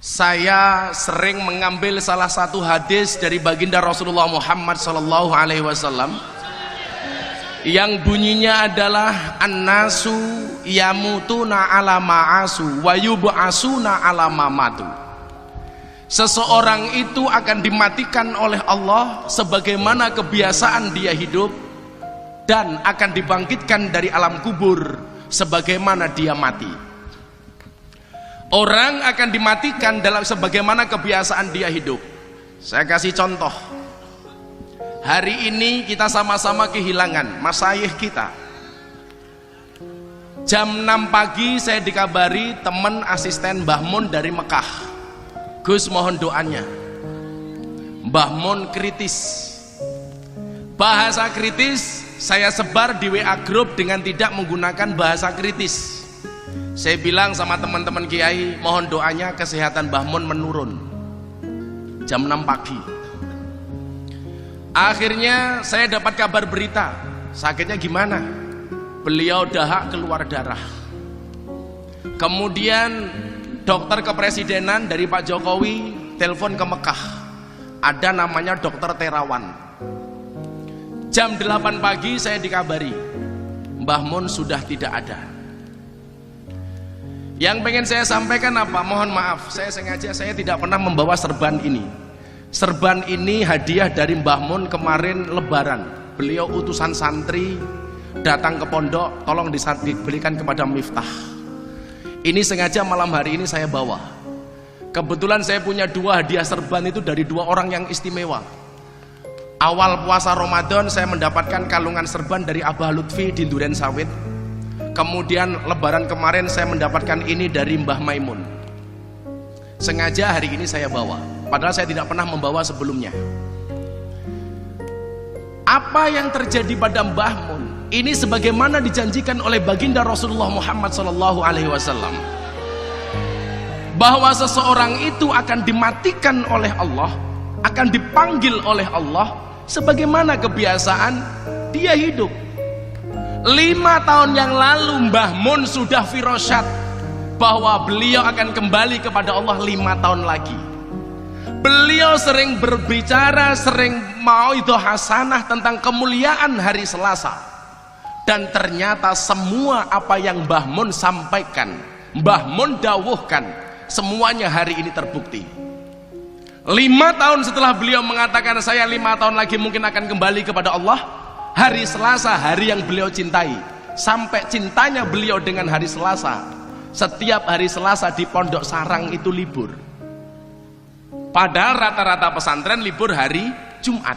Saya sering mengambil salah satu hadis dari baginda Rasulullah Muhammad sallallahu alaihi wasallam yang bunyinya adalah annasu yamutuna ala ma'asu wa yub'asuna ala mamatu. Seseorang itu akan dimatikan oleh Allah sebagaimana kebiasaan dia hidup, dan akan dibangkitkan dari alam kubur sebagaimana dia mati. Orang akan dimatikan dalam sebagaimana kebiasaan dia hidup. Saya kasih contoh. Hari ini kita sama-sama kehilangan masyayikh kita. Jam 6 pagi saya dikabari teman asisten Mbah Mun dari Mekah. Gus, mohon doanya. Mbah Mun kritis. Bahasa kritis saya sebar di WA group dengan tidak menggunakan bahasa kritis. Saya bilang sama teman-teman kiai, mohon doanya kesehatan Mbah Mun menurun. Jam 6 pagi. Akhirnya saya dapat kabar berita, sakitnya gimana? Beliau dahak keluar darah. Kemudian dokter kepresidenan dari Pak Jokowi telepon ke Mekah. Ada namanya dokter Terawan. Jam 8 pagi saya dikabari, Mbah Mun sudah tidak ada. Yang pengen saya sampaikan apa? Mohon maaf, saya sengaja tidak pernah membawa serban ini. Serban ini hadiah dari Mbah Mun kemarin lebaran. Beliau utusan santri datang ke pondok, tolong diberikan kepada Miftah. Ini sengaja malam hari ini saya bawa. Kebetulan saya punya 2 hadiah serban itu dari 2 orang yang istimewa. Awal puasa Ramadan saya mendapatkan kalungan serban dari Abah Lutfi di Duren Sawit. Kemudian lebaran kemarin saya mendapatkan ini dari Mbah Maimun. Sengaja hari ini saya bawa, padahal saya tidak pernah membawa sebelumnya. Apa yang terjadi pada Mbah Mun ini sebagaimana dijanjikan oleh baginda Rasulullah Muhammad SAW, bahwa seseorang itu akan dimatikan oleh Allah, akan dipanggil oleh Allah sebagaimana kebiasaan dia hidup. 5 tahun yang lalu Mbah Mun sudah firasat bahwa beliau akan kembali kepada Allah 5 tahun lagi. Beliau sering berbicara, sering mauidhah hasanah tentang kemuliaan hari Selasa. Dan ternyata semua apa yang Mbah Mun sampaikan, Mbah Mun dawuhkan, semuanya hari ini terbukti. 5 tahun setelah beliau mengatakan saya 5 tahun lagi mungkin akan kembali kepada Allah, hari Selasa, hari yang beliau cintai, sampai cintanya beliau dengan hari Selasa, setiap hari Selasa di Pondok Sarang itu libur. Padahal rata-rata pesantren libur hari Jumat,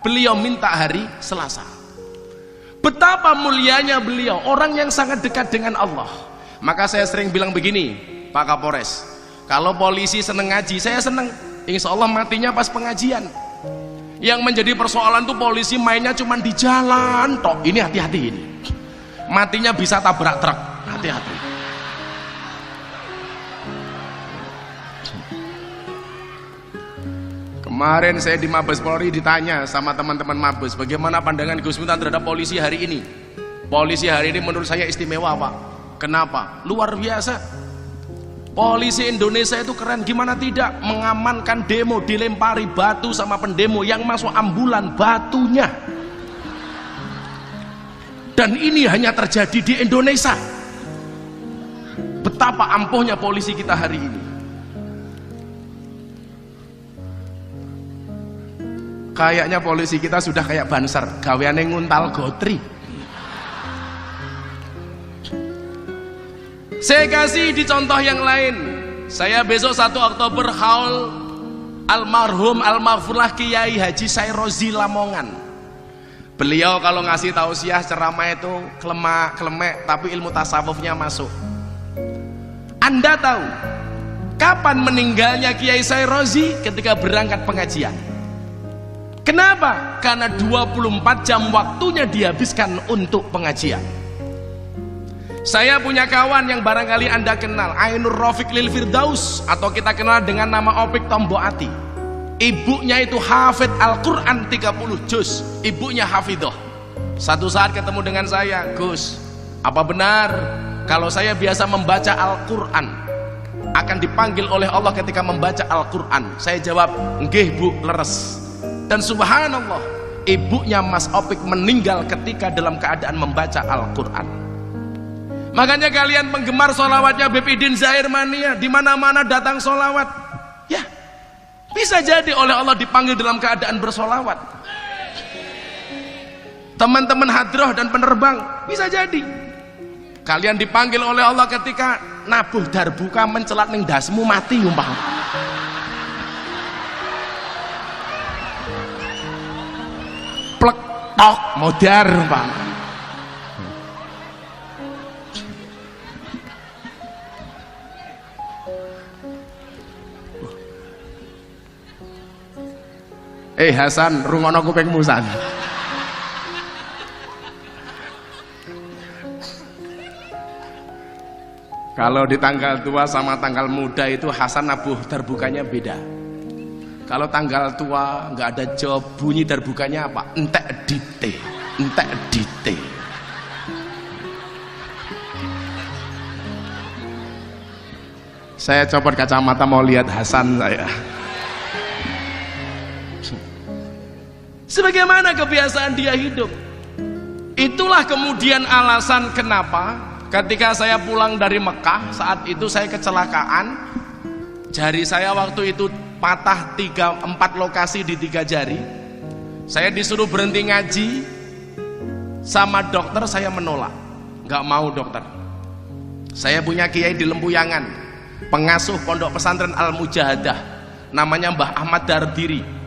beliau minta hari Selasa. Betapa mulianya beliau, orang yang sangat dekat dengan Allah. Maka saya sering bilang begini, Pak Kapolres, kalau polisi seneng ngaji, saya seneng, insya Allah matinya pas pengajian. Yang menjadi persoalan tuh polisi mainnya cuma di jalan tok. Ini hati-hati ini. Matinya bisa tabrak truk. Hati-hati. Kemarin saya di Mabes Polri ditanya sama teman-teman Mabes, bagaimana pandangan Gus Miftah terhadap polisi hari ini? Polisi hari ini menurut saya istimewa, Pak. Kenapa? Luar biasa. Polisi Indonesia itu keren, gimana tidak mengamankan demo, dilempari batu sama pendemo yang masuk ambulan batunya. Dan ini hanya terjadi di Indonesia. Betapa ampuhnya polisi kita hari ini. Kayaknya polisi kita sudah kayak Banser, gaweane nguntal gotri. Saya kasih di contoh yang lain. Saya besok 1 Oktober haul almarhum almarfurlah Kiai Haji Sairozi Lamongan. Beliau kalau ngasih tausiah ceramah itu klemek tapi ilmu tasawufnya masuk. Anda tahu kapan meninggalnya Kiai Sairozi? Ketika berangkat pengajian. Kenapa? Karena 24 jam waktunya dihabiskan untuk pengajian. Saya punya kawan yang barangkali Anda kenal, Ainur Rafiq Lil Firdaus, atau kita kenal dengan nama Opik Tomboati. Ibunya itu hafid Al-Quran 30 juz, ibunya hafidhoh. Satu saat ketemu dengan saya, Gus, apa benar kalau saya biasa membaca Al-Quran akan dipanggil oleh Allah ketika membaca Al-Quran? Saya jawab, nggih Bu, leres. Dan subhanallah, ibunya Mas Opik meninggal ketika dalam keadaan membaca Al-Quran. Makanya kalian penggemar sholawatnya Bepidin Zahir Mania, di mana-mana datang sholawat, ya bisa jadi oleh Allah dipanggil dalam keadaan bersolawat. Teman-teman hadroh dan penerbang, bisa jadi kalian dipanggil oleh Allah ketika nabuh darbuka mencelat ning dasmu mati umpama. Plek tok modar umpama. Hasan, rungono kupingmu San. Kalau di tanggal tua sama tanggal muda itu Hasan nabuh darbukanya beda. Kalau tanggal tua nggak ada jawab, bunyi darbukanya apa? Entek dite, entek dite. Saya copot kacamata mau lihat Hasan saya. Sebagaimana kebiasaan dia hidup. Itulah kemudian alasan kenapa ketika saya pulang dari Mekah, saat itu saya kecelakaan, jari saya waktu itu patah 4 lokasi di 3 jari. Saya disuruh berhenti ngaji sama dokter, saya menolak, nggak mau dokter. Saya punya kiai di Lempuyangan, pengasuh pondok pesantren Al-Mujahadah, namanya Mbah Ahmad Dardiri.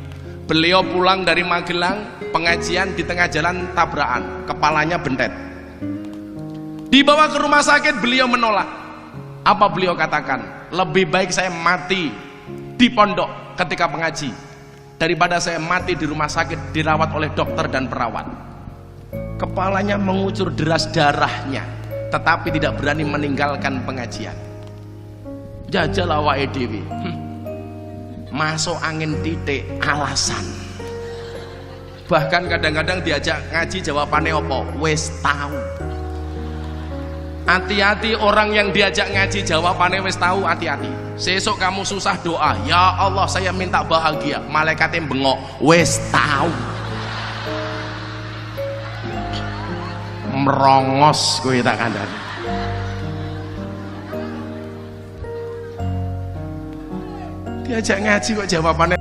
Beliau pulang dari Magelang, pengajian di tengah jalan tabrakan, kepalanya bentet. Dibawa ke rumah sakit, beliau menolak. Apa beliau katakan? Lebih baik saya mati di pondok ketika pengaji daripada saya mati di rumah sakit dirawat oleh dokter dan perawat. Kepalanya mengucur deras darahnya, tetapi tidak berani meninggalkan pengajian. Jajal awake dhewe. Masuk angin titik alasan. Bahkan kadang-kadang diajak ngaji jawabannya apa? Wes tahu. Hati-hati orang yang diajak ngaji jawabannya wes tahu, hati-hati. Sesok kamu susah doa, ya Allah saya minta bahagia, malaikatnya bengok, wes tahu. Merongos kowe tak kandhani. Diajak ngaji kok jawabannya